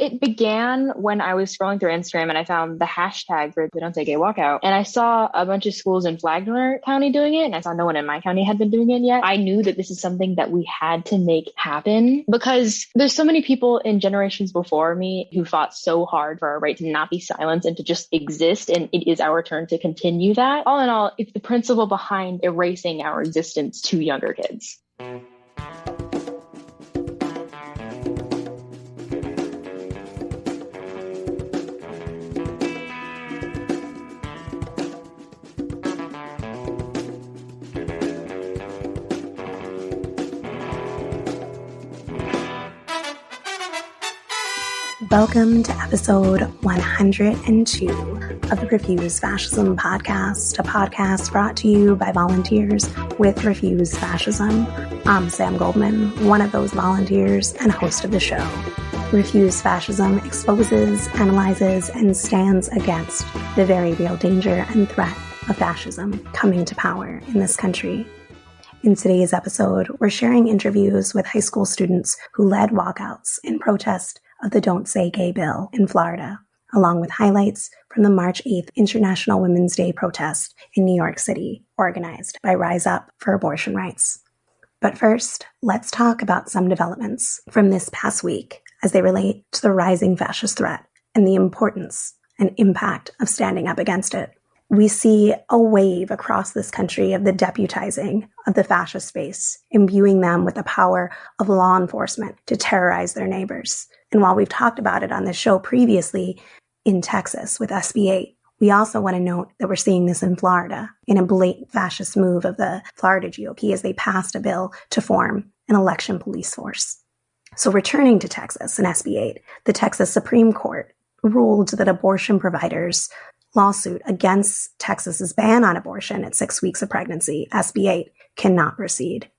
it began when I was scrolling through Instagram and I found the hashtag for the Don't Say Gay Walkout. And I saw a bunch of schools in Flagler County doing it. And I saw no one in my county had been doing it yet. I knew that this is something that we had to make happen because there's so many people in generations before me who fought so hard for our right to not be silenced and to just exist. And it is our turn to continue that. All in all, it's the principle behind erasing our existence to younger kids. Welcome to episode 102 of the Refuse Fascism podcast, a podcast brought to you by volunteers with Refuse Fascism. I'm Sam Goldman, one of those volunteers and host of the show. Refuse Fascism exposes, analyzes, and stands against the very real danger and threat of fascism coming to power in this country. In today's episode, we're sharing interviews with high school students who led walkouts in protest of the Don't Say Gay bill in Florida, along with highlights from the March 8th International Women's Day protest in New York City, organized by Rise Up for Abortion Rights. But first, let's talk about some developments from this past week as they relate to the rising fascist threat and the importance and impact of standing up against it. We see a wave across this country of the deputizing of the fascist base, imbuing them with the power of law enforcement to terrorize their neighbors. And while we've talked about it on this show previously in Texas with SB 8, we also want to note that we're seeing this in Florida in a blatant fascist move of the Florida GOP as they passed a bill to form an election police force. So returning to Texas and SB 8, the Texas Supreme Court ruled that abortion providers' lawsuit against Texas's ban on abortion at 6 weeks of pregnancy, SB 8, cannot proceed.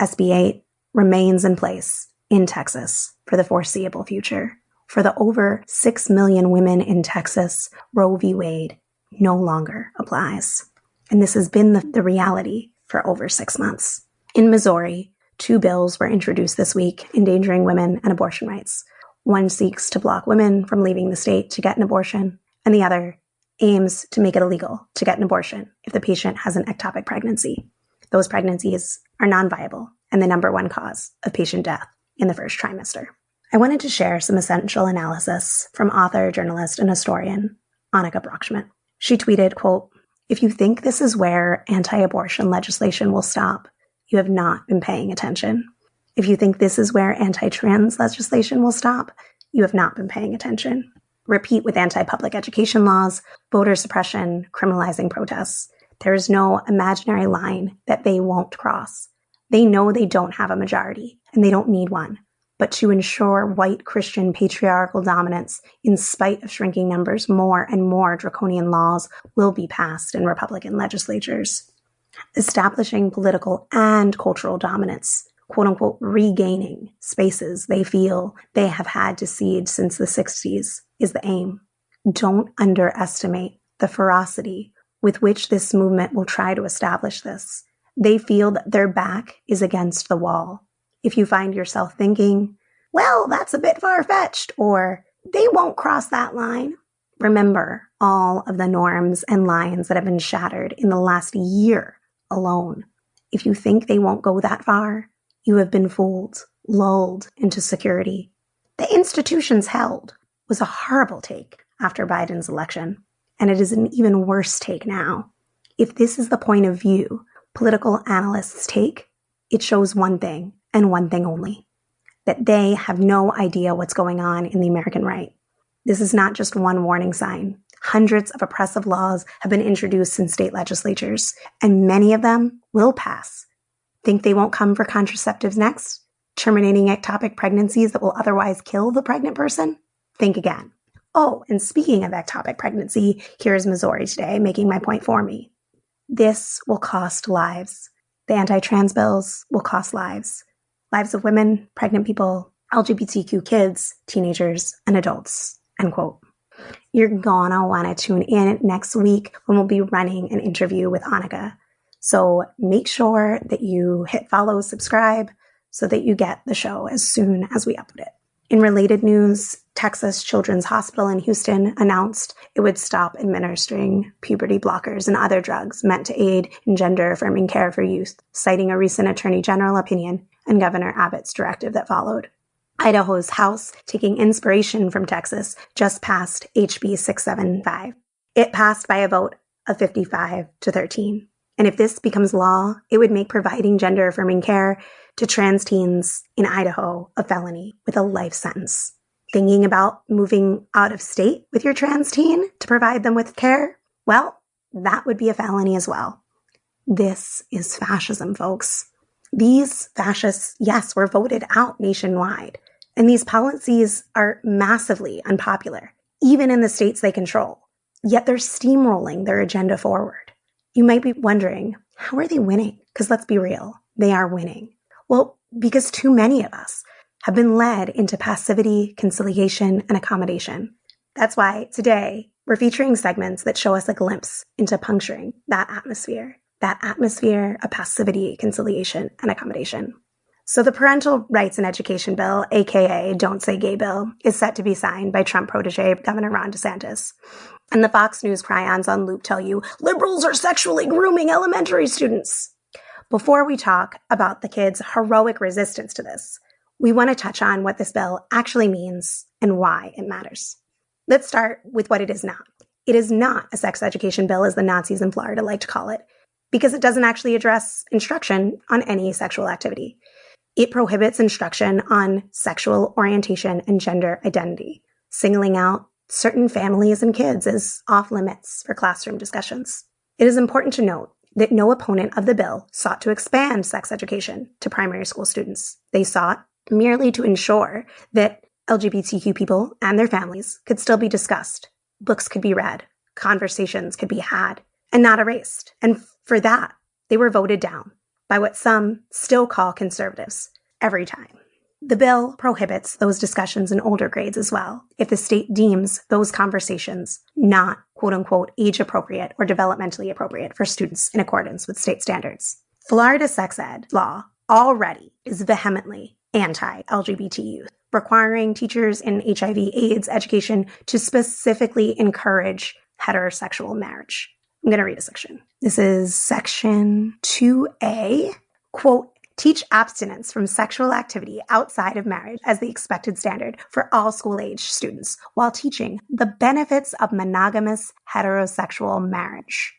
SB 8 remains in place in Texas for the foreseeable future. For the over 6 million women in Texas, Roe v. Wade no longer applies. And this has been the reality for over 6 months. In Missouri, 2 bills were introduced this week endangering women and abortion rights. One seeks to block women from leaving the state to get an abortion, and the other aims to make it illegal to get an abortion if the patient has an ectopic pregnancy. Those pregnancies are non-viable and the number one cause of patient death in the first trimester. I wanted to share some essential analysis from author, journalist, and historian Annika Brockschmidt. She tweeted, quote, "If you think this is where anti-abortion legislation will stop, you have not been paying attention. If you think this is where anti-trans legislation will stop, you have not been paying attention. Repeat with anti-public education laws, voter suppression, criminalizing protests. There is no imaginary line that they won't cross. They know they don't have a majority, and they don't need one. But to ensure white Christian patriarchal dominance, in spite of shrinking numbers, more and more draconian laws will be passed in Republican legislatures. Establishing political and cultural dominance, quote-unquote regaining spaces they feel they have had to cede since the 60s is the aim. Don't underestimate the ferocity with which this movement will try to establish this. They feel that their back is against the wall. If you find yourself thinking, well, that's a bit far-fetched, or they won't cross that line, remember all of the norms and lines that have been shattered in the last year alone. If you think they won't go that far, you have been fooled, lulled into security. The institutions held was a horrible take after Biden's election, and it is an even worse take now. If this is the point of view political analysts take, it shows one thing and one thing only, that they have no idea what's going on in the American right. This is not just one warning sign. Hundreds of oppressive laws have been introduced in state legislatures, and many of them will pass. Think they won't come for contraceptives next? Terminating ectopic pregnancies that will otherwise kill the pregnant person? Think again. Oh, and speaking of ectopic pregnancy, here's Missouri today making my point for me. This will cost lives. The anti-trans bills will cost lives. Lives of women, pregnant people, LGBTQ kids, teenagers, and adults. End quote. You're gonna want to tune in next week when we'll be running an interview with Annika. So make sure that you hit follow, subscribe, so that you get the show as soon as we upload it. In related news, Texas Children's Hospital in Houston announced it would stop administering puberty blockers and other drugs meant to aid in gender-affirming care for youth, citing a recent Attorney General opinion and Governor Abbott's directive that followed. Idaho's House, taking inspiration from Texas, just passed HB 675. It passed by a vote of 55-13. And if this becomes law, it would make providing gender-affirming care to trans teens in Idaho a felony with a life sentence. Thinking about moving out of state with your trans teen to provide them with care? Well, that would be a felony as well. This is fascism, folks. These fascists, yes, were voted out nationwide. And these policies are massively unpopular, even in the states they control. Yet they're steamrolling their agenda forward. You might be wondering, how are they winning? Because let's be real, they are winning. Well, because too many of us have been led into passivity, conciliation, and accommodation. That's why today we're featuring segments that show us a glimpse into puncturing that atmosphere of passivity, conciliation, and accommodation. So the Parental Rights and Education Bill, aka Don't Say Gay Bill, is set to be signed by Trump protege Governor Ron DeSantis. And the Fox News cry-ons on loop tell you, liberals are sexually grooming elementary students. Before we talk about the kids' heroic resistance to this, we want to touch on what this bill actually means and why it matters. Let's start with what it is not. It is not a sex education bill, as the Nazis in Florida like to call it, because it doesn't actually address instruction on any sexual activity. It prohibits instruction on sexual orientation and gender identity, singling out certain families and kids as off limits for classroom discussions. It is important to note that no opponent of the bill sought to expand sex education to primary school students. They sought merely to ensure that LGBTQ people and their families could still be discussed, books could be read, conversations could be had, and not erased. And for that, they were voted down by what some still call conservatives every time. The bill prohibits those discussions in older grades as well, if the state deems those conversations not, quote-unquote, age-appropriate or developmentally appropriate for students in accordance with state standards. Florida's sex ed law already is vehemently anti-LGBT youth, requiring teachers in HIV/AIDS education to specifically encourage heterosexual marriage. I'm going to read a section. This is section 2A, quote, teach abstinence from sexual activity outside of marriage as the expected standard for all school-age students, while teaching the benefits of monogamous heterosexual marriage.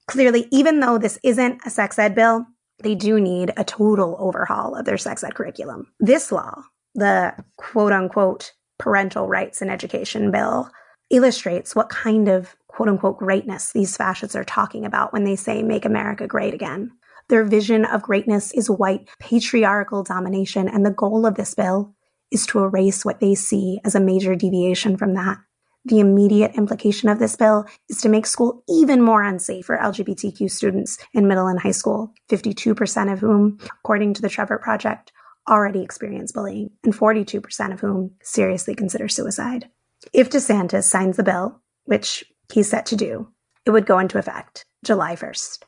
Clearly, even though this isn't a sex ed bill, they do need a total overhaul of their sex ed curriculum. This law, the quote-unquote Parental Rights and Education Bill, illustrates what kind of quote-unquote greatness these fascists are talking about when they say make America great again. Their vision of greatness is white patriarchal domination, and the goal of this bill is to erase what they see as a major deviation from that. The immediate implication of this bill is to make school even more unsafe for LGBTQ students in middle and high school, 52% of whom, according to the Trevor Project, already experience bullying, and 42% of whom seriously consider suicide. If DeSantis signs the bill, which he's set to do, it would go into effect July 1st.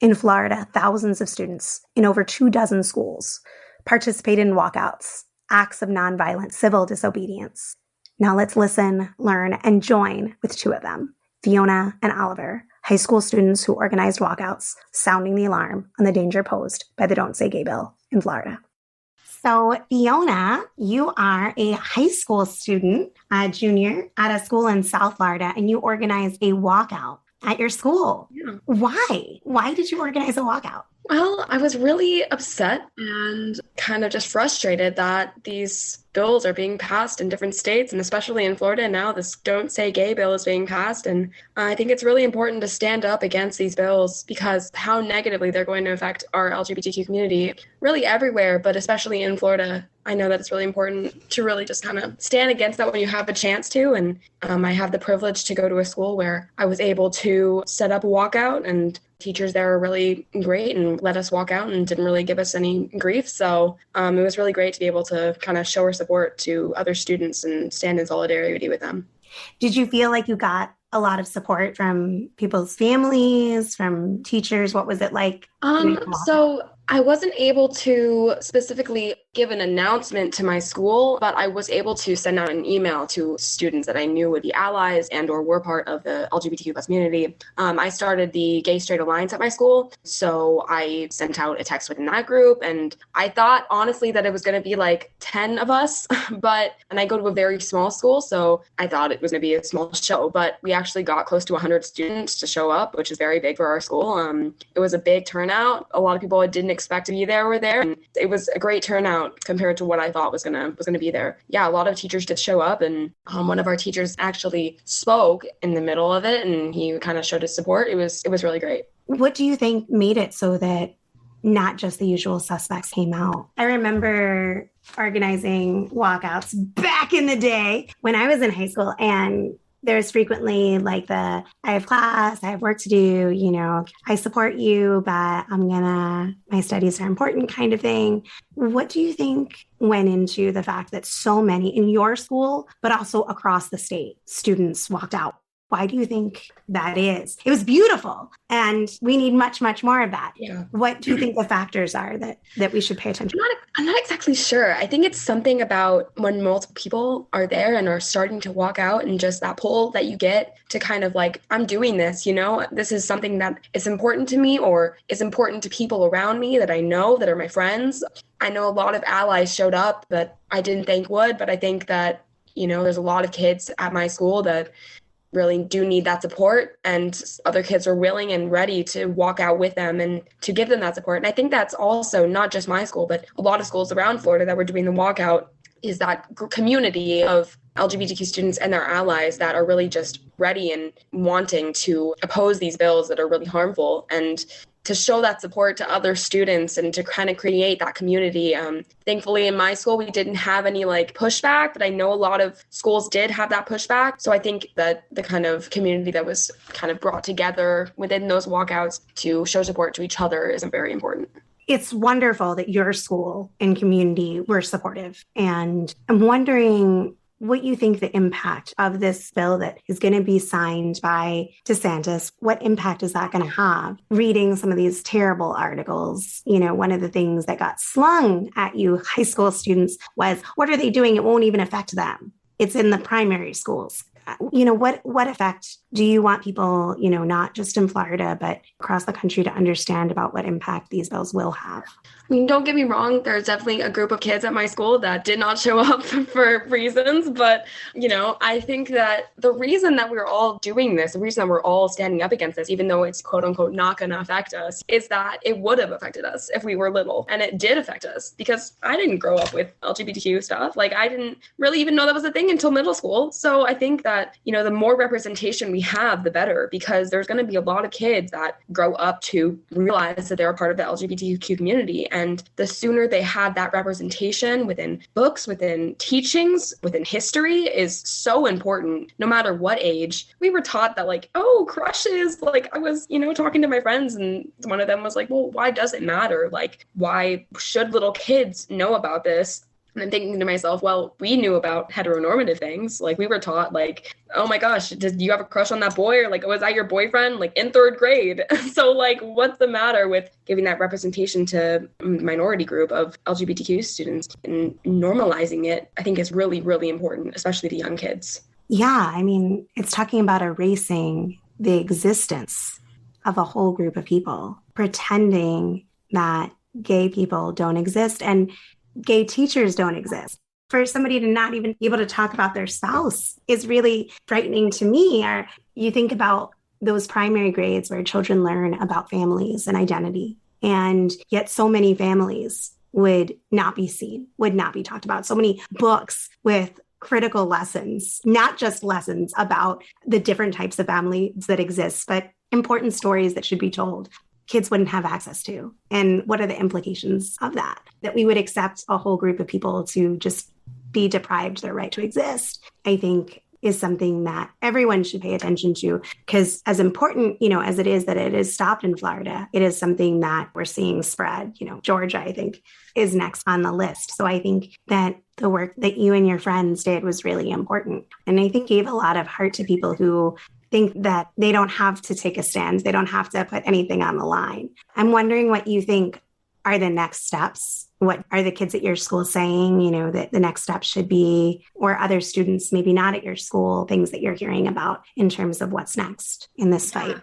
In Florida, thousands of students in over 24 schools participated in walkouts, acts of nonviolent civil disobedience. Now let's listen, learn, and join with two of them, Fiona and Oliver, high school students who organized walkouts, sounding the alarm on the danger posed by the Don't Say Gay bill in Florida. So, Fiona, you are a high school student, a junior at a school in South Florida, and you organized a walkout at your school. Yeah. Why? Why did you organize a walkout? Well, I was really upset and kind of just frustrated that these bills are being passed in different states, and especially in Florida now, this Don't Say Gay bill is being passed. And I think it's really important to stand up against these bills because how negatively they're going to affect our LGBTQ community really everywhere, but especially in Florida. I know that it's really important to really just kind of stand against that when you have a chance to. And I have the privilege to go to a school where I was able to set up a walkout, and teachers there were really great and let us walk out and didn't really give us any grief. So it was really great to be able to kind of show our support to other students and stand in solidarity with them. Did you feel like you got a lot of support from people's families, from teachers? What was it like? So I wasn't able to specifically give an announcement to my school, but I was able to send out an email to students that I knew would be allies and or were part of the LGBTQ plus community. I started the Gay Straight Alliance at my school, so I sent out a text within that group, and I thought honestly that it was going to be like 10 of us, and I go to a very small school, so I thought it was going to be a small show, but we actually got close to 100 students to show up, which is very big for our school. It was a big turnout. A lot of people I didn't expect to be there were there, and it was a great turnout compared to what I thought was gonna be there. Yeah, a lot of teachers did show up, and one of our teachers actually spoke in the middle of it, and he kind of showed his support. It was really great. What do you think made it so that not just the usual suspects came out? I remember organizing walkouts back in the day when I was in high school, and there's frequently like I have class, I have work to do, I support you, but my studies are important kind of thing. What do you think went into the fact that so many in your school, but also across the state, students walked out? Why do you think that is? It was beautiful, and we need much, much more of that. Yeah. What do you think the factors are that we should pay attention to? I'm not exactly sure. I think it's something about when multiple people are there and are starting to walk out, and just that pull that you get to kind of like, I'm doing this, this is something that is important to me or is important to people around me that I know that are my friends. I know a lot of allies showed up that I didn't think would, but I think that, there's a lot of kids at my school that really do need that support, and other kids are willing and ready to walk out with them and to give them that support. And I think that's also not just my school, but a lot of schools around Florida that were doing the walkout, is that community of LGBTQ students and their allies that are really just ready and wanting to oppose these bills that are really harmful, and to show that support to other students and to kind of create that community. Thankfully, in my school, we didn't have any pushback, but I know a lot of schools did have that pushback. So I think that the kind of community that was kind of brought together within those walkouts to show support to each other is very important. It's wonderful that your school and community were supportive. And I'm wondering what you think the impact of this bill that is going to be signed by DeSantis, what impact is that going to have? Reading some of these terrible articles, one of the things that got slung at you high school students was, what are they doing? It won't even affect them. It's in the primary schools. What effect do you want people, not just in Florida, but across the country to understand about what impact these bills will have? I mean, don't get me wrong, there's definitely a group of kids at my school that did not show up for reasons, but, I think that the reason that we're all doing this, the reason that we're all standing up against this, even though it's quote unquote not going to affect us, is that it would have affected us if we were little. And it did affect us because I didn't grow up with LGBTQ stuff. I didn't really even know that was a thing until middle school. So I think that, the more representation we have, the better, because there's going to be a lot of kids that grow up to realize that they're a part of the LGBTQ community. And the sooner they have that representation within books, within teachings, within history is so important, no matter what age. We were taught that crushes, I was, talking to my friends, and one of them was like, well, why does it matter? Why should little kids know about this? And I'm thinking to myself, well, we knew about heteronormative things. We were taught, oh my gosh, did you have a crush on that boy? Or was that your boyfriend? In third grade. So what's the matter with giving that representation to a minority group of LGBTQ students and normalizing it? I think is really, really important, especially to young kids. Yeah, I mean, it's talking about erasing the existence of a whole group of people, pretending that gay people don't exist and gay teachers don't exist. For somebody to not even be able to talk about their spouse is really frightening to me. Or you think about those primary grades where children learn about families and identity, and yet so many families would not be seen, would not be talked about. So many books with critical lessons, not just lessons about the different types of families that exist, but important stories that should be told. Kids wouldn't have access to. And what are the implications of that? That we would accept a whole group of people to just be deprived their right to exist, I think is something that everyone should pay attention to, because as important, as it is that it is stopped in Florida, it is something that we're seeing spread. Georgia, I think, is next on the list. So I think that the work that you and your friends did was really important. And I think gave a lot of heart to people who think that they don't have to take a stand. They don't have to put anything on the line. I'm wondering what you think are the next steps What are the kids at your school saying, that the next step should be, or other students, maybe not at your school, things that you're hearing about in terms of what's next in this fight?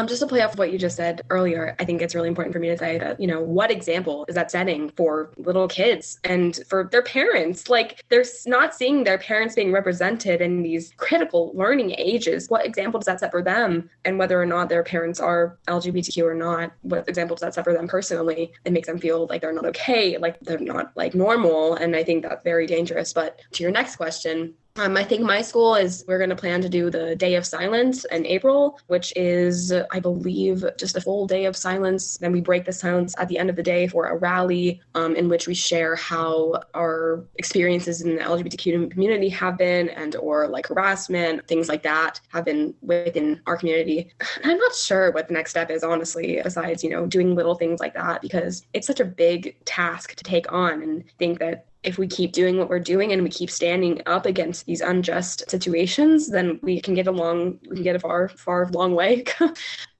Just to play off what you just said earlier, I think it's really important for me to say that, what example is that setting for little kids and for their parents? Like, they're not seeing their parents being represented in these critical learning ages. What example does that set for them? And whether or not their parents are LGBTQ or not, what example does that set for them personally? It makes them feel like they're not okay, like they're not like normal. And I think that's very dangerous. But to your next question, I think my school we're going to plan to do the Day of Silence in April, which is, I believe, just a full day of silence. Then we break the silence at the end of the day for a rally in which we share how our experiences in the LGBTQ community have been or like harassment, things like that have been within our community. I'm not sure what the next step is, honestly, besides, doing little things like that, because it's such a big task to take on, and think that if we keep doing what we're doing and we keep standing up against these unjust situations, then we can get a far, long way.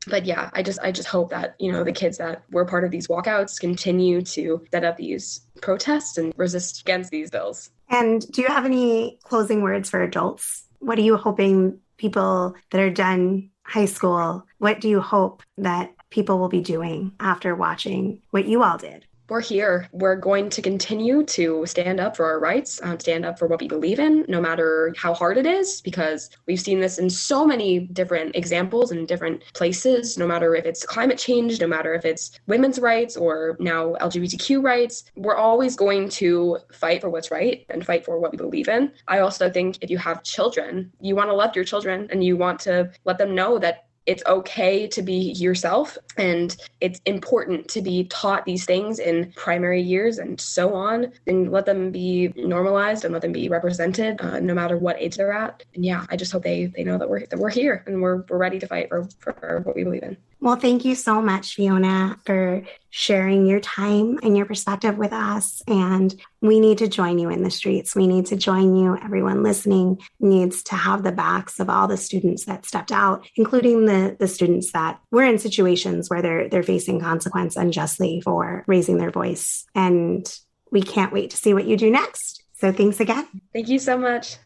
But yeah, I just hope that, the kids that were part of these walkouts continue to set up these protests and resist against these bills. And do you have any closing words for adults? What are you hoping people that are done high school, what do you hope that people will be doing after watching what you all did? We're here. We're going to continue to stand up for our rights, stand up for what we believe in, no matter how hard it is, because we've seen this in so many different examples and different places, no matter if it's climate change, no matter if it's women's rights or now LGBTQ rights. We're always going to fight for what's right and fight for what we believe in. I also think if you have children, you want to love your children and you want to let them know that it's okay to be yourself, and it's important to be taught these things in primary years and so on, and let them be normalized and let them be represented no matter what age they're at. And yeah, I just hope they know that we're here and we're ready to fight for what we believe in. Well, thank you so much, Fiona, for sharing your time and your perspective with us. And we need to join you in the streets. We need to join you. Everyone listening needs to have the backs of all the students that stepped out, including the students that were in situations where they're facing consequence unjustly for raising their voice. And we can't wait to see what you do next. So thanks again. Thank you so much.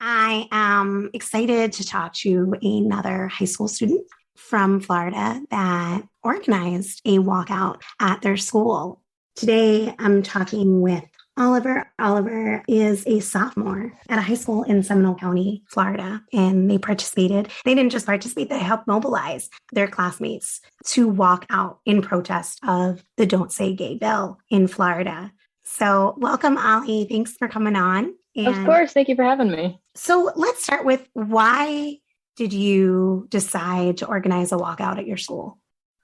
I am excited to talk to another high school student from Florida that organized a walkout at their school. Today, I'm talking with Oliver. Oliver is a sophomore at a high school in Seminole County, Florida, and they participated. They didn't just participate, they helped mobilize their classmates to walk out in protest of the Don't Say Gay bill in Florida. So welcome, Ollie. Thanks for coming on. Of course. Thank you for having me. So let's start with, why did you decide to organize a walkout at your school?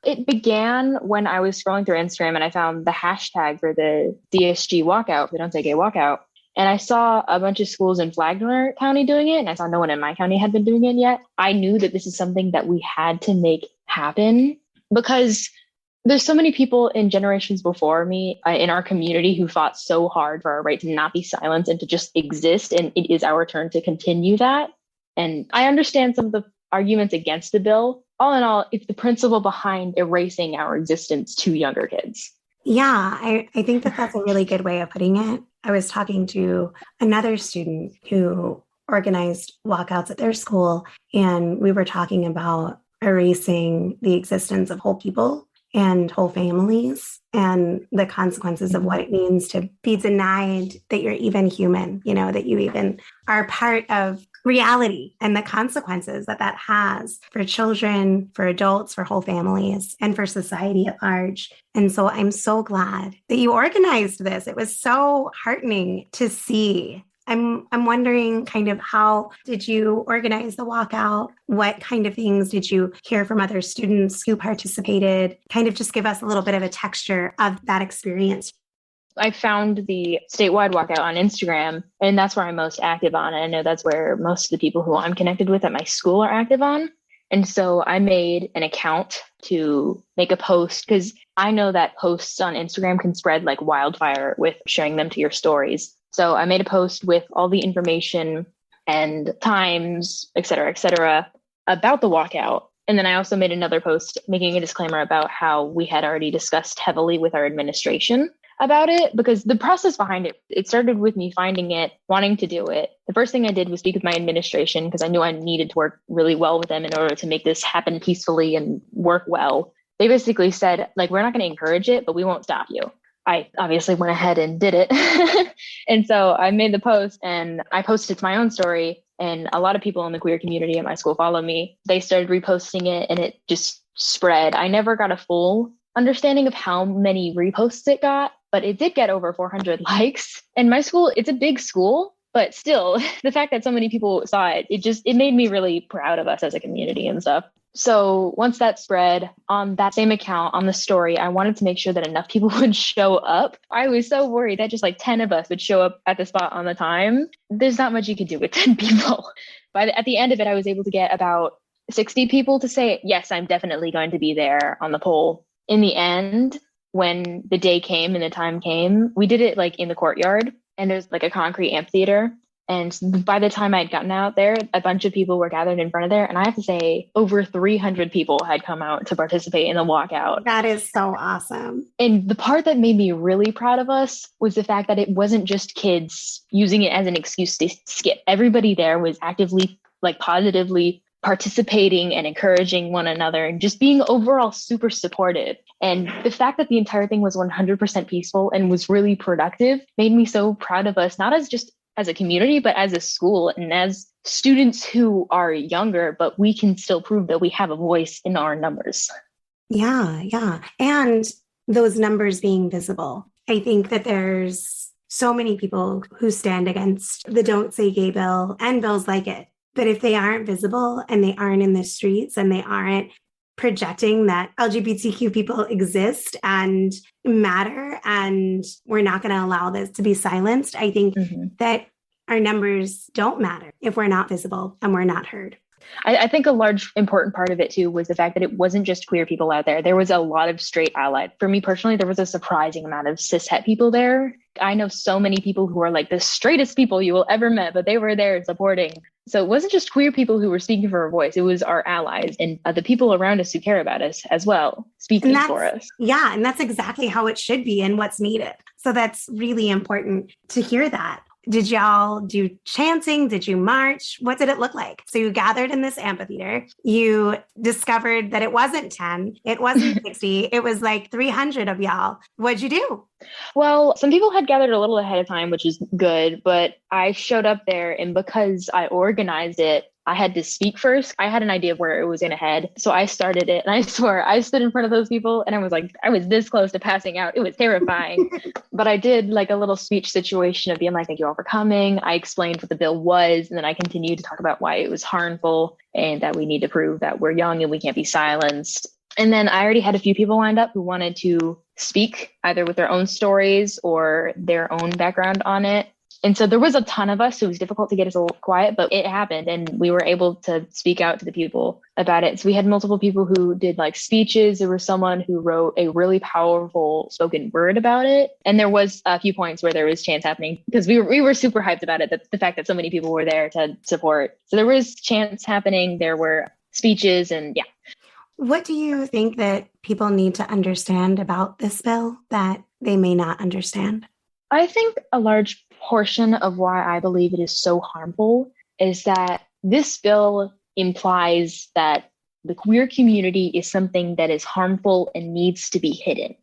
It began when I was scrolling through Instagram and I found the hashtag for the DSG walkout, the Don't Say Gay walkout. And I saw a bunch of schools in Flagler County doing it, and I saw no one in my county had been doing it yet. I knew that this is something that we had to make happen, because there's so many people in generations before me in our community who fought so hard for our right to not be silenced and to just exist. And it is our turn to continue that. And I understand some of the arguments against the bill. All in all, it's the principle behind erasing our existence to younger kids. Yeah, I think that's a really good way of putting it. I was talking to another student who organized walkouts at their school, and we were talking about erasing the existence of whole people and whole families and the consequences of what it means to be denied that you're even human, that you even are part of reality, and the consequences that has for children, for adults, for whole families, and for society at large. And so I'm so glad that you organized this. It was so heartening to see. I'm wondering, kind of, how did you organize the walkout? What kind of things did you hear from other students who participated? Kind of just give us a little bit of a texture of that experience. I found the statewide walkout on Instagram, and that's where I'm most active on. And I know that's where most of the people who I'm connected with at my school are active on. And so I made an account to make a post, because I know that posts on Instagram can spread like wildfire with sharing them to your stories. So I made a post with all the information and times, et cetera, about the walkout. And then I also made another post making a disclaimer about how we had already discussed heavily with our administration about it, because the process behind it started with me finding it, wanting to do it. The first thing I did was speak with my administration because I knew I needed to work really well with them in order to make this happen peacefully and work well. They basically said, like, we're not going to encourage it, but we won't stop you. I obviously went ahead and did it. And so I made the post and I posted to my own story, and a lot of people in the queer community at my school followed me. They started reposting it and it just spread. I never got a full understanding of how many reposts it got, but it did get over 400 likes. And my school, it's a big school, but still the fact that so many people saw it, it made me really proud of us as a community and stuff. So once that spread on that same account, on the story, I wanted to make sure that enough people would show up. I was so worried that just like 10 of us would show up at the spot on the time. There's not much you can do with 10 people. But at the end of it, I was able to get about 60 people to say, yes, I'm definitely going to be there on the poll. In the end, when the day came and the time came, we did it like in the courtyard, and there's like a concrete amphitheater. And by the time I'd gotten out there, a bunch of people were gathered in front of there. And I have to say, over 300 people had come out to participate in the walkout. That is so awesome. And the part that made me really proud of us was the fact that it wasn't just kids using it as an excuse to skip. Everybody there was actively, like, positively participating and encouraging one another and just being overall super supportive. And the fact that the entire thing was 100% peaceful and was really productive made me so proud of us, not as a community, but as a school and as students who are younger, but we can still prove that we have a voice in our numbers. Yeah. And those numbers being visible. I think that there's so many people who stand against the Don't Say Gay bill and bills like it. But if they aren't visible and they aren't in the streets and they aren't projecting that LGBTQ people exist and matter, and we're not going to allow this to be silenced, I think that our numbers don't matter if we're not visible and we're not heard. I think a large important part of it too was the fact that it wasn't just queer people out there. There was a lot of straight allies. For me personally, there was a surprising amount of cis het people there. I know so many people who are like the straightest people you will ever met, but they were there supporting. So it wasn't just queer people who were speaking for our voice. It was our allies and the people around us who care about us as well, speaking for us. Yeah. And that's exactly how it should be and what's needed. So that's really important to hear that. Did y'all do chanting? Did you march? What did it look like? So you gathered in this amphitheater. You discovered that it wasn't 10. It wasn't 60. It was like 300 of y'all. What'd you do? Well, some people had gathered a little ahead of time, which is good, but I showed up there, and because I organized it, I had to speak first. I had an idea of where it was going to head. So I started it, and I swear I stood in front of those people and I was this close to passing out. It was terrifying, but I did like a little speech situation of being like, thank you all for coming. I explained what the bill was, and then I continued to talk about why it was harmful and that we need to prove that we're young and we can't be silenced. And then I already had a few people lined up who wanted to speak either with their own stories or their own background on it. And so there was a ton of us, so it was difficult to get us a little quiet, but it happened and we were able to speak out to the people about it. So we had multiple people who did like speeches. There was someone who wrote a really powerful spoken word about it. And there was a few points where there was chants happening because we were super hyped about it, the fact that so many people were there to support. So there was chants happening. There were speeches and yeah. What do you think that people need to understand about this bill that they may not understand? I think a large portion of why I believe it is so harmful is that this bill implies that the queer community is something that is harmful and needs to be hidden.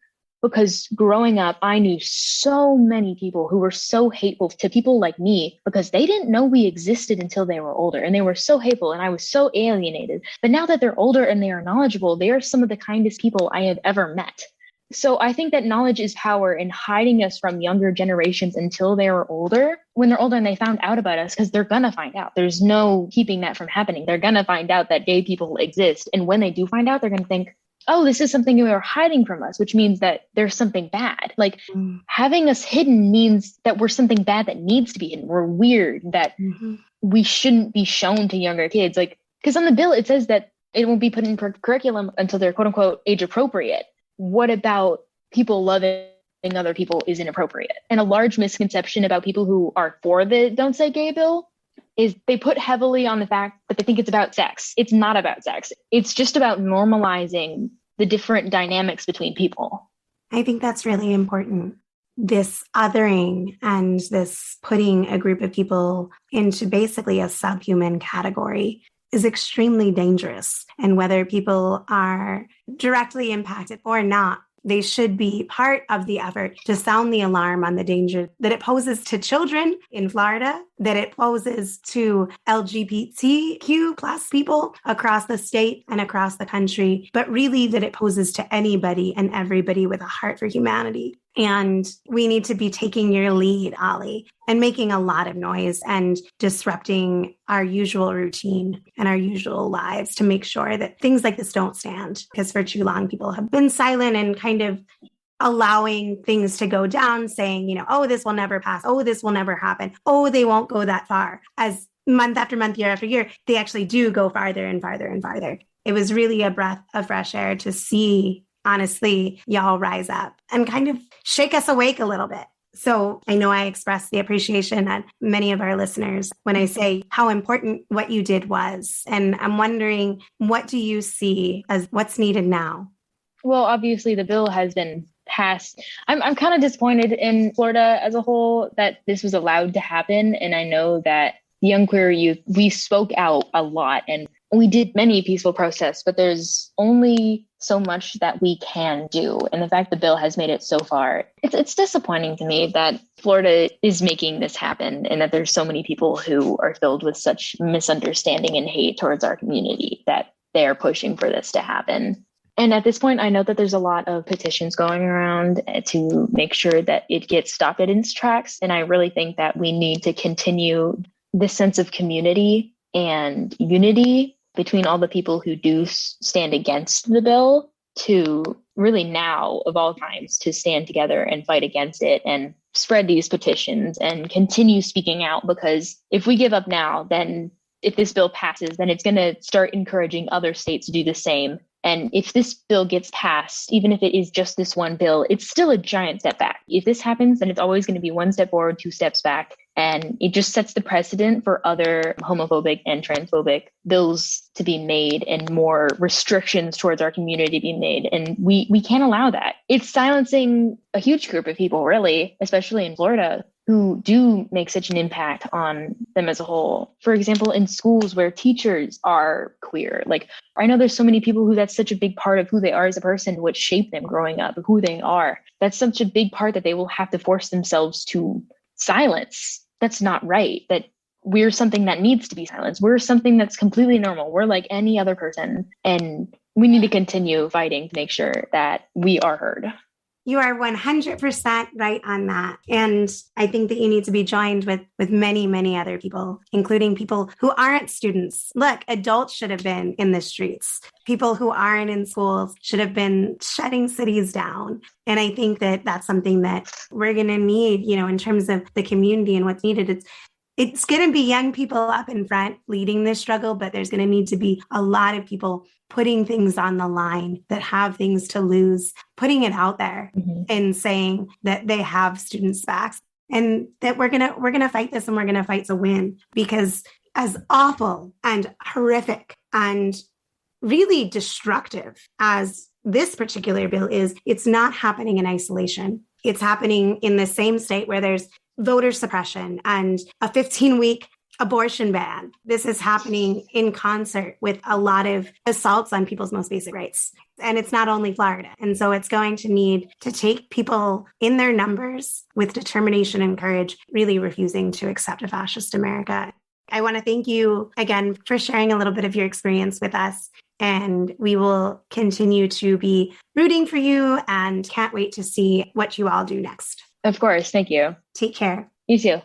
Because growing up, I knew so many people who were so hateful to people like me because they didn't know we existed until they were older. And they were so hateful and I was so alienated. But now that they're older and they are knowledgeable, they are some of the kindest people I have ever met. So I think that knowledge is power in hiding us from younger generations until they were older. When they're older and they found out about us, because they're going to find out. There's no keeping that from happening. They're going to find out that gay people exist. And when they do find out, they're going to think, oh, this is something they were hiding from us, which means that there's something bad. Like having us hidden means that we're something bad that needs to be hidden. We're weird, that we shouldn't be shown to younger kids. Like, because on the bill, it says that it won't be put in curriculum until they're quote unquote age appropriate. What about people loving other people is inappropriate? And a large misconception about people who are for the Don't Say Gay bill is they put heavily on the fact that they think it's about sex. It's not about sex. It's just about normalizing the different dynamics between people. I think that's really important. this othering and this putting a group of people into basically a subhuman category is extremely dangerous. And whether people are directly impacted or not, they should be part of the effort to sound the alarm on the danger that it poses to children in Florida, that it poses to LGBTQ plus people across the state and across the country, but really that it poses to anybody and everybody with a heart for humanity. And we need to be taking your lead, Ollie, and making a lot of noise and disrupting our usual routine and our usual lives to make sure that things like this don't stand. Because for too long, people have been silent and kind of allowing things to go down, saying, oh, this will never pass. Oh, this will never happen. Oh, they won't go that far. As month after month, year after year, they actually do go farther and farther and farther. It was really a breath of fresh air to see, honestly, y'all rise up and kind of shake us awake a little bit. So I know I express the appreciation on many of our listeners when I say how important what you did was. And I'm wondering, what do you see as what's needed now? Well, obviously the bill has been passed. I'm kind of disappointed in Florida as a whole that this was allowed to happen. And I know that young queer youth, we spoke out a lot and we did many peaceful protests, but there's only so much that we can do. And the fact the bill has made it so far, it's disappointing to me that Florida is making this happen and that there's so many people who are filled with such misunderstanding and hate towards our community that they're pushing for this to happen. And at this point, I know that there's a lot of petitions going around to make sure that it gets stopped in its tracks. And I really think that we need to continue this sense of community and unity between all the people who do stand against the bill to really now, of all times, to stand together and fight against it and spread these petitions and continue speaking out. Because if we give up now, then if this bill passes, then it's going to start encouraging other states to do the same. And if this bill gets passed, even if it is just this one bill, it's still a giant step back. If this happens, then it's always going to be one step forward, two steps back. And it just sets the precedent for other homophobic and transphobic bills to be made and more restrictions towards our community to be made. And we can't allow that. It's silencing a huge group of people, really, especially in Florida, who do make such an impact on them as a whole. For example, in schools where teachers are queer, like I know there's so many people who that's such a big part of who they are as a person, what shaped them growing up, who they are. That's such a big part that they will have to force themselves to silence. That's not right. That we're something that needs to be silenced. We're something that's completely normal. We're like any other person. And we need to continue fighting to make sure that we are heard. You are 100% right on that. And I think that you need to be joined with many, many other people, including people who aren't students. Look, adults should have been in the streets. People who aren't in schools should have been shutting cities down. And I think that that's something that we're going to need, in terms of the community and what's needed. It's going to be young people up in front leading this struggle, but there's going to need to be a lot of people putting things on the line that have things to lose, putting it out there and saying that they have students' backs and that we're going to fight this and we're going to fight to win. Because as awful and horrific and really destructive as this particular bill is, it's not happening in isolation. It's happening in the same state where there's voter suppression and a 15-week abortion ban. This is happening in concert with a lot of assaults on people's most basic rights. And it's not only Florida. And so it's going to need to take people in their numbers with determination and courage, really refusing to accept a fascist America. I want to thank you again for sharing a little bit of your experience with us. And we will continue to be rooting for you and can't wait to see what you all do next. Of course. Thank you. Take care. You too.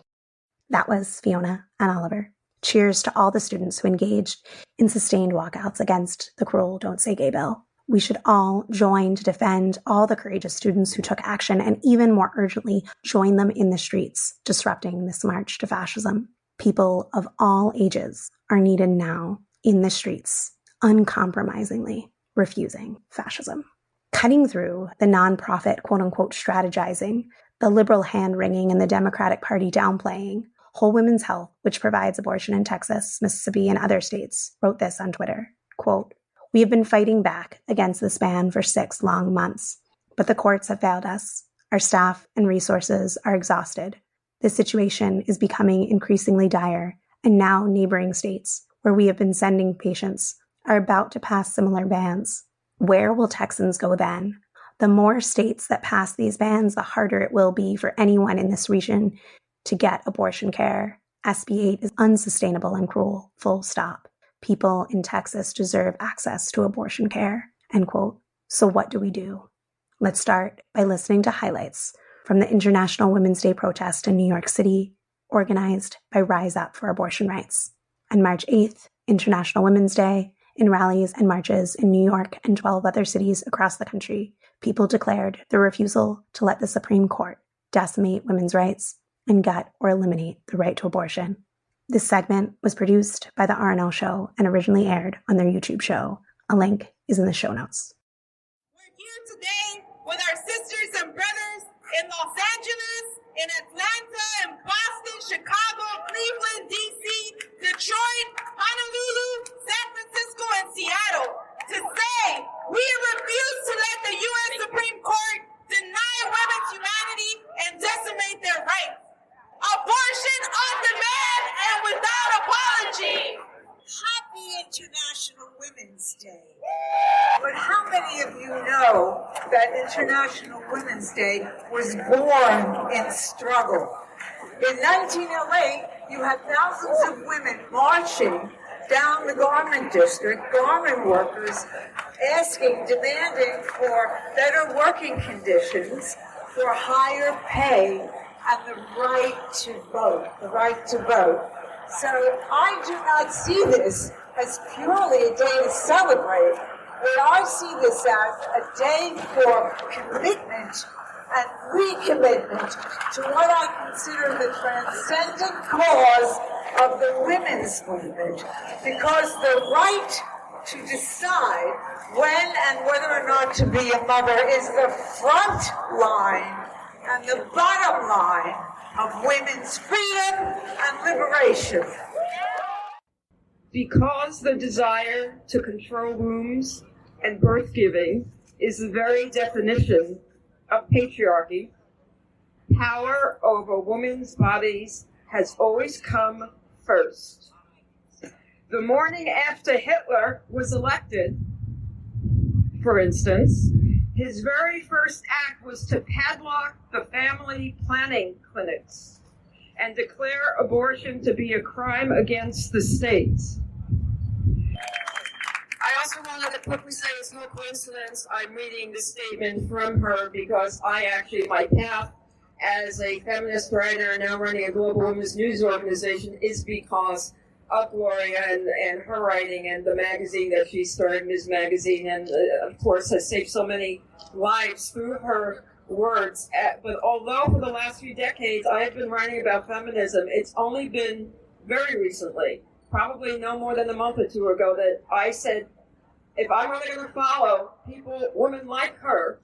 That was Fiona and Oliver. Cheers to all the students who engaged in sustained walkouts against the cruel Don't Say Gay bill. We should all join to defend all the courageous students who took action and even more urgently join them in the streets, disrupting this march to fascism. People of all ages are needed now in the streets, uncompromisingly refusing fascism. Cutting through the nonprofit quote-unquote strategizing, the liberal hand-wringing and the Democratic Party downplaying, Whole Women's Health, which provides abortion in Texas, Mississippi, and other states, wrote this on Twitter, quote, "We have been fighting back against this ban for 6 long months, but the courts have failed us. Our staff and resources are exhausted. This situation is becoming increasingly dire, and now neighboring states, where we have been sending patients, are about to pass similar bans. Where will Texans go then? The more states that pass these bans, the harder it will be for anyone in this region to get abortion care. SB 8 is unsustainable and cruel, full stop. People in Texas deserve access to abortion care, end quote. So what do we do? Let's start by listening to highlights from the International Women's Day protest in New York City, organized by Rise Up for Abortion Rights. On March 8th, International Women's Day, in rallies and marches in New York and 12 other cities across the country, people declared their refusal to let the Supreme Court decimate women's rights and gut or eliminate the right to abortion. This segment was produced by the RNL Show and originally aired on their YouTube show. A link is in the show notes. We're here today with our sisters and brothers in Los Angeles, in Atlanta, in Boston, Chicago, Cleveland, D.C., Detroit, Honolulu, San Francisco, and Seattle to say we refuse to let the U.S. Supreme Court deny women's humanity and decimate their rights. Abortion on demand and without apology. Happy International Women's Day. But how many of you know that International Women's Day was born in struggle? In 1908, you had thousands of women marching down the garment district, garment workers asking, demanding for better working conditions, for higher pay, and the right to vote, So I do not see this as purely a day to celebrate, but I see this as a day for commitment and recommitment to what I consider the transcendent cause of the women's movement, because the right to decide when and whether or not to be a mother is the front line and the bottom line of women's freedom and liberation. Because the desire to control wombs and birth giving is the very definition of patriarchy, power over women's bodies has always come first. The morning after Hitler was elected, for instance, his very first act was to padlock the family planning clinics and declare abortion to be a crime against the state. I also wanted to quickly say it's no coincidence I'm reading this statement from her, because my path as a feminist writer now running a global women's news organization is because of Gloria and her writing and the magazine that she started, Ms. Magazine, and of course has saved so many lives through her words. But although for the last few decades I have been writing about feminism, it's only been very recently, probably no more than a month or two ago, that I said, if I'm really going to follow women like her,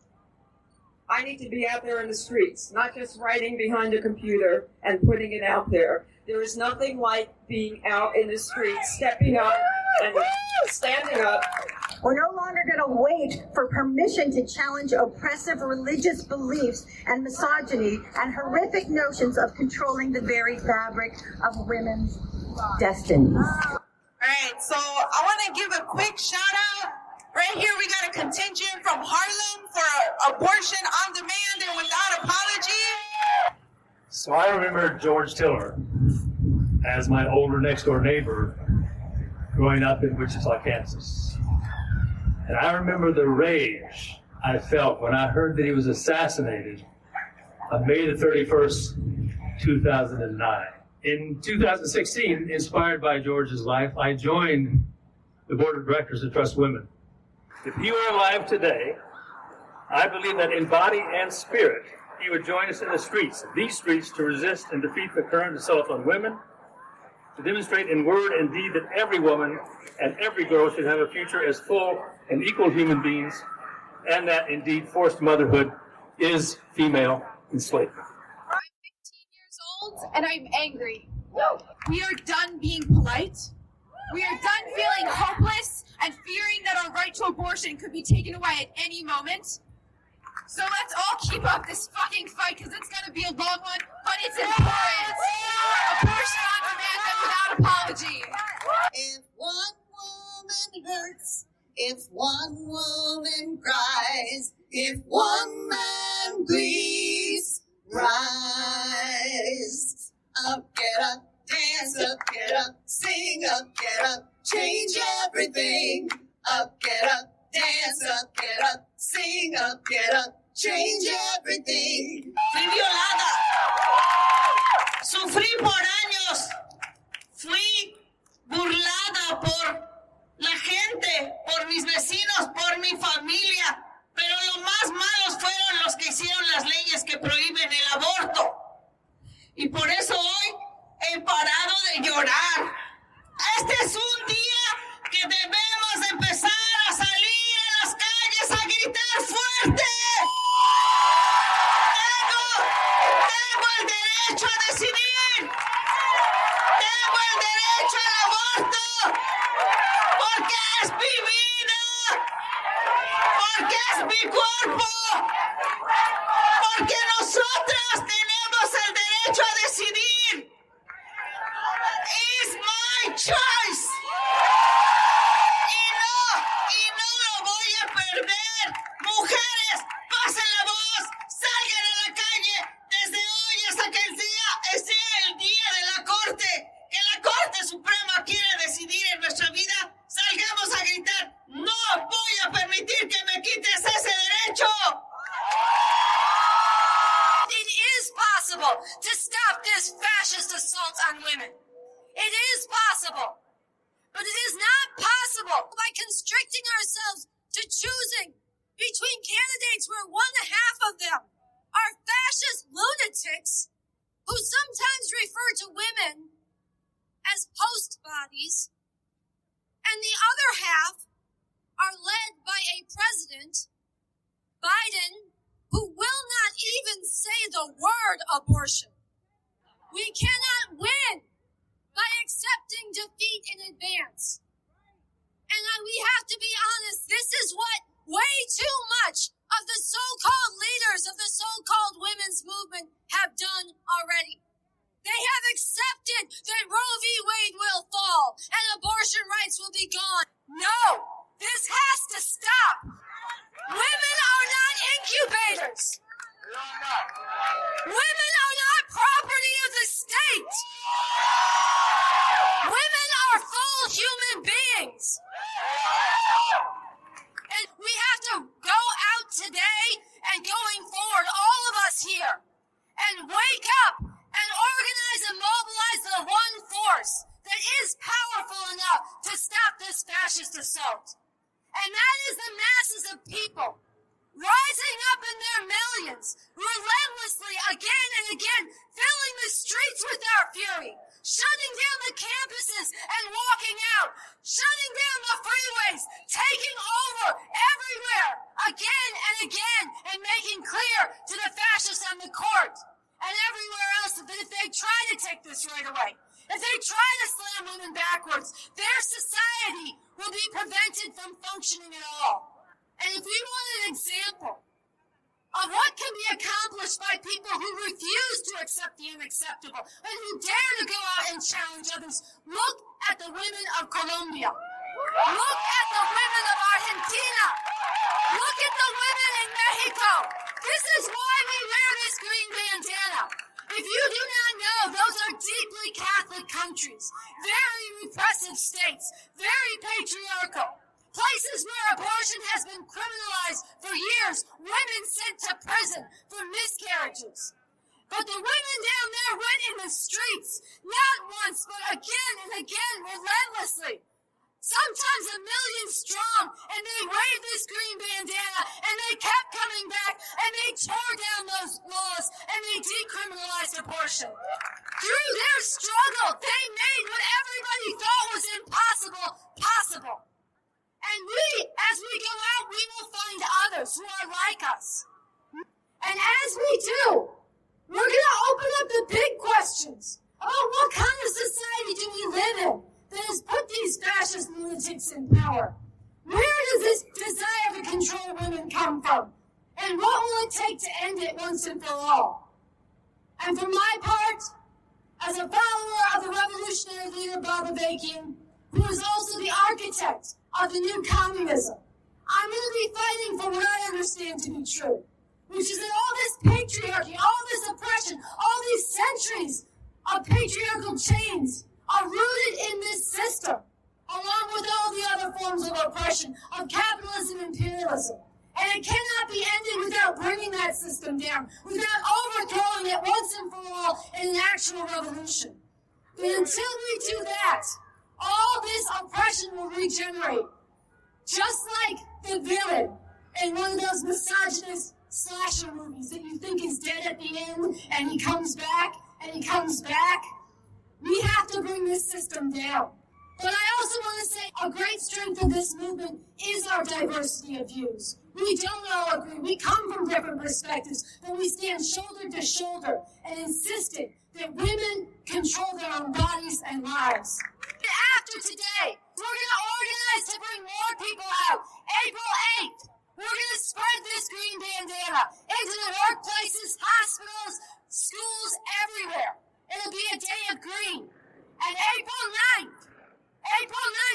I need to be out there in the streets, not just writing behind a computer and putting it out there. There is nothing like being out in the streets, stepping up and standing up. We're no longer going to wait for permission to challenge oppressive religious beliefs and misogyny and horrific notions of controlling the very fabric of women's destinies. All right, so I want to give a quick shout out. Right here, we got a contingent from Harlem for abortion on demand and without apology. So I remember George Tiller as my older next door neighbor growing up in Wichita, Kansas. And I remember the rage I felt when I heard that he was assassinated on May the 31st, 2009. In 2016, inspired by George's life, I joined the board of directors of Trust Women. If he were alive today, I believe that in body and spirit, he would join us in the streets, these streets, to resist and defeat the current assault on women, to demonstrate in word and deed that every woman and every girl should have a future as full and equal human beings, and that indeed forced motherhood is female enslavement. I'm 15 years old and I'm angry. We are done being polite. We are done feeling hopeless and fearing that our right to abortion could be taken away at any moment. So let's all keep up this fucking fight, because it's going to be a long one, but it's important. Abortion on demand and without apology. If one woman hurts, if one woman cries, if one man bleeds, rise up, get up, dance up, get up, sing up, get up, change everything. Up, get up, dance up, get up, sing up, get up, change everything. Fui violada. Sufrí por años. Fui burlada por la gente, por mis vecinos, por mi familia. Pero los más malos fueron los que hicieron las leyes que prohíben el aborto. Y por eso hoy he parado de llorar. Este es un día que debemos empezar a salir a las calles a gritar fuerte. Tengo el derecho a decidir. Tengo el derecho al aborto. Porque es mi vida. Porque es mi cuerpo. Porque nosotras tenemos el derecho a decidir. It's my choice. Y no lo voy a perder. Mujeres, pasen la voz, salgan a la calle desde hoy hasta que sea el día de la Corte, que la Corte Suprema quiere decidir en nuestra vida. Salgamos a gritar, no voy a permitir que me quites ese derecho. It is possible to stop this fascist assault on women. It is possible. But it is not possible by constricting ourselves to choosing between candidates where one half of them are fascist lunatics who sometimes refer to women as post bodies, and the other half are led by a president, Biden, who will not even say the word abortion. We cannot win by accepting defeat in advance. And we have to be honest, this is what way too much of the so-called leaders of the so-called women's movement have done already. They have accepted that Roe v. Wade will fall and abortion rights will be gone. No, this has to stop. Women are not incubators. Women are not property of the state. Women are full human beings. And we have to go out today and going forward, all of us here, and wake up and organize and mobilize the one force that is powerful enough to stop this fascist assault. And that is the masses of people rising up in their millions, relentlessly again and again, filling the streets with our fury, shutting down the campuses and walking out, shutting down the freeways, taking over everywhere again and again, and making clear to the fascists on the court and everywhere else that if they try to take this right away, if they try to slam women backwards, their society will be prevented from functioning at all. And if we want an example of what can be accomplished by people who refuse to accept the unacceptable and who dare to go out and challenge others, look at the women of Colombia. Look at the women of Argentina. Look at the women in Mexico. This is why we wear this green bandana. If you do not know, those are deeply Catholic countries, very repressive states, very patriarchal. Places where abortion has been criminalized for years, women sent to prison for miscarriages. But the women down there went in the streets, not once, but again and again, relentlessly. Sometimes 1 million strong, and they waved this green bandana, and they kept coming back, and they tore down those laws, and they decriminalized abortion. Through their struggle, they made what everybody thought was impossible, possible. And we, as we go out, we will find others who are like us. And as we do, we're going to open up the big questions about what kind of society do we live in that has put these fascist lunatics in power? Where does this desire to control women come from? And what will it take to end it once and for all? And for my part, as a follower of the revolutionary leader Babavekian, who is also the architect of the new communism, I'm going to be fighting for what I understand to be true, which is that all this patriarchy, all this oppression, all these centuries of patriarchal chains are rooted in this system, along with all the other forms of oppression, of capitalism and imperialism. And it cannot be ended without bringing that system down, without overthrowing it once and for all in an actual revolution. But until we do that, all this oppression will regenerate. Just like the villain in one of those misogynist slasher movies that you think is dead at the end, and he comes back, and he comes back. We have to bring this system down. But I also want to say a great strength of this movement is our diversity of views. We don't all agree. We come from different perspectives, but we stand shoulder to shoulder and insisted that women control their own bodies and lives. After today, we're going to organize to bring more people out. April 8th, we're going to spread this green bandana into the workplaces, hospitals, schools, everywhere. It'll be a day of green. And April 9th,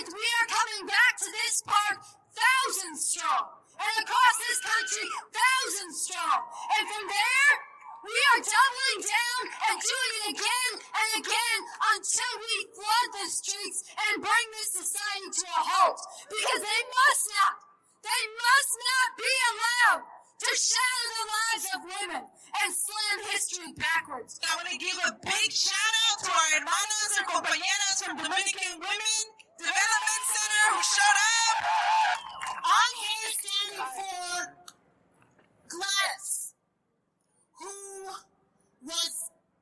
we are coming back to this park thousands strong. And across this country, thousands strong. And from there, we are doubling down and doing it again and again until we flood the streets and bring this society to a halt. Because they must not be allowed to shatter the lives of women and slam history backwards. I want to give a big shout out to our hermanas and compañeras from Dominican Women Development Center who showed up. I'm here standing for Gladys, who was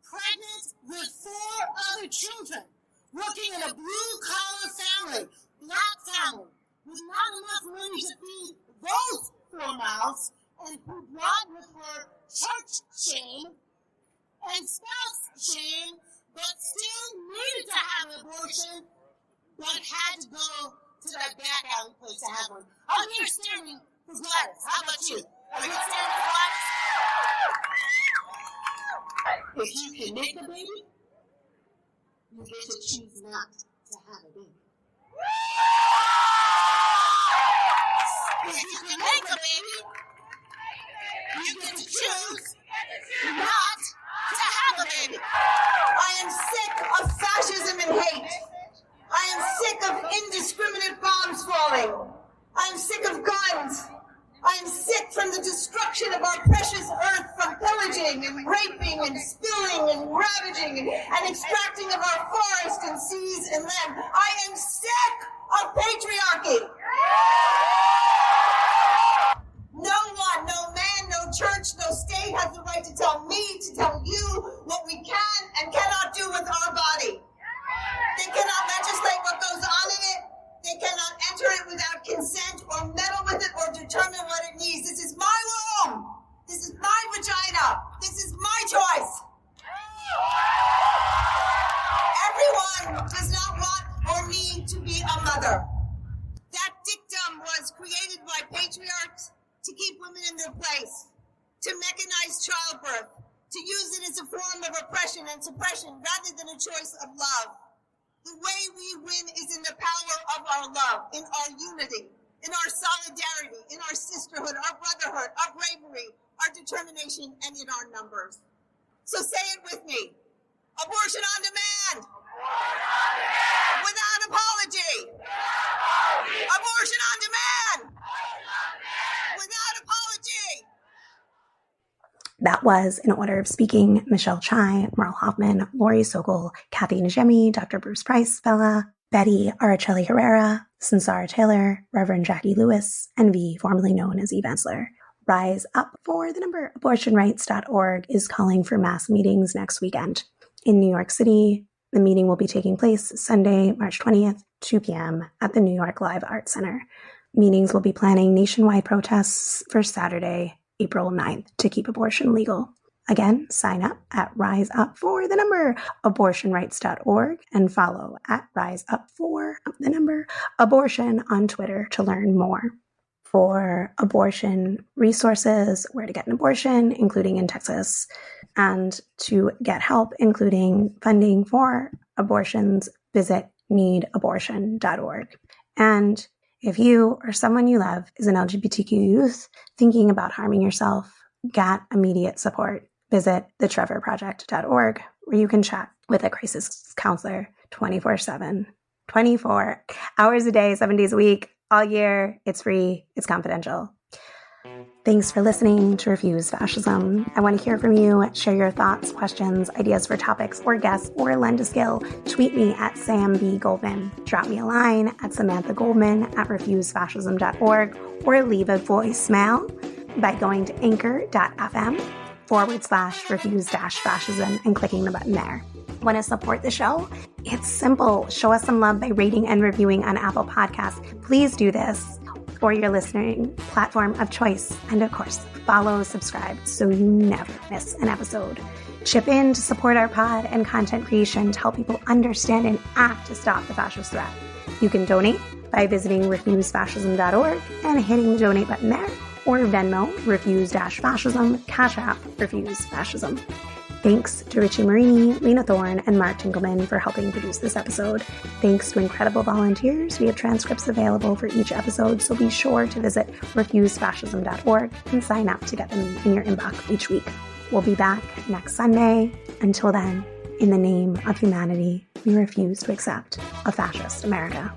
pregnant with 4 other children, working in a blue-collar family, black family, with not enough money to feed those 4 mouths, and who brought with her church shame and spouse shame, but still needed to have an abortion, but had to go to that back alley place to have one. I'm here standing for Gladys. How about you? Are you standing for Gladys? If you can make a baby, you get to choose not to have a baby. If you can make a baby, you get to choose not to have a baby. I am sick of fascism and hate. I am sick of indiscriminate bombs falling. I am sick of guns. I am sick from the destruction of our precious earth, from pillaging and raping and spilling and ravaging and extracting of our forests and seas and land. I am sick of patriarchy. No one, no man, no church, no state has the right to tell me, to tell you what we can and cannot do with our body. They cannot legislate what goes on in it. They cannot enter it without consent or meddle with it or determine what it needs. This is my womb. This is my vagina. This is my choice. Everyone does not want or need to be a mother. That dictum was created by patriarchs to keep women in their place, to mechanize childbirth, to use it as a form of oppression and suppression rather than a choice of love. The way we win is in the power of our love, in our unity, in our solidarity, in our sisterhood, our brotherhood, our bravery, our determination, and in our numbers. So say it with me. Abortion on demand. Without apology. Abortion on demand. Without apology. That was, in order of speaking, Michelle Chai, Merle Hoffman, Lori Sokol, Kathy Najimy, Dr. Bruce Price, Beila, Betty, Araceli Herrera, Sunsara Taylor, Reverend Jacqui Lewis, and V, formerly known as Eve Ensler. Rise Up for the number abortionrights.org is calling for mass meetings next weekend. In New York City, the meeting will be taking place Sunday, March 20th, 2 p.m. at the New York Live Arts Center. Meetings will be planning nationwide protests for Saturday, April 9th to keep abortion legal. Again, sign up at Rise Up for the number abortionrights.org and follow at Rise Up for the number abortion on Twitter to learn more. for abortion resources, where to get an abortion, including in Texas, and to get help, including funding for abortions, visit needabortion.org. And if you or someone you love is an LGBTQ youth thinking about harming yourself, get immediate support. Visit thetrevorproject.org, where you can chat with a crisis counselor 24/7, 24 hours a day, 7 days a week, all year. It's free. It's confidential. Thanks for listening to Refuse Fascism. I want to hear from you. Share your thoughts, questions, ideas for topics or guests, or lend a skill. Tweet me at Sam B. Goldman. Drop me a line at SamanthaGoldman@refusefascism.org, or leave a voicemail by going to anchor.fm/refuse-fascism and clicking the button there. Want to support the show? It's simple. Show us some love by rating and reviewing on Apple Podcasts. Please do this, or your listening platform of choice. And of course, follow, subscribe so you never miss an episode. Chip in to support our pod and content creation to help people understand and act to stop the fascist threat. You can donate by visiting refusefascism.org and hitting the donate button there, or Venmo, refuse-fascism, Cash App, refuse fascism. Thanks to Richie Marini, Lena Thorne, and Mark Tinkleman for helping produce this episode. Thanks to incredible volunteers. We have transcripts available for each episode, so be sure to visit refusefascism.org and sign up to get them in your inbox each week. We'll be back next Sunday. Until then, in the name of humanity, we refuse to accept a fascist America.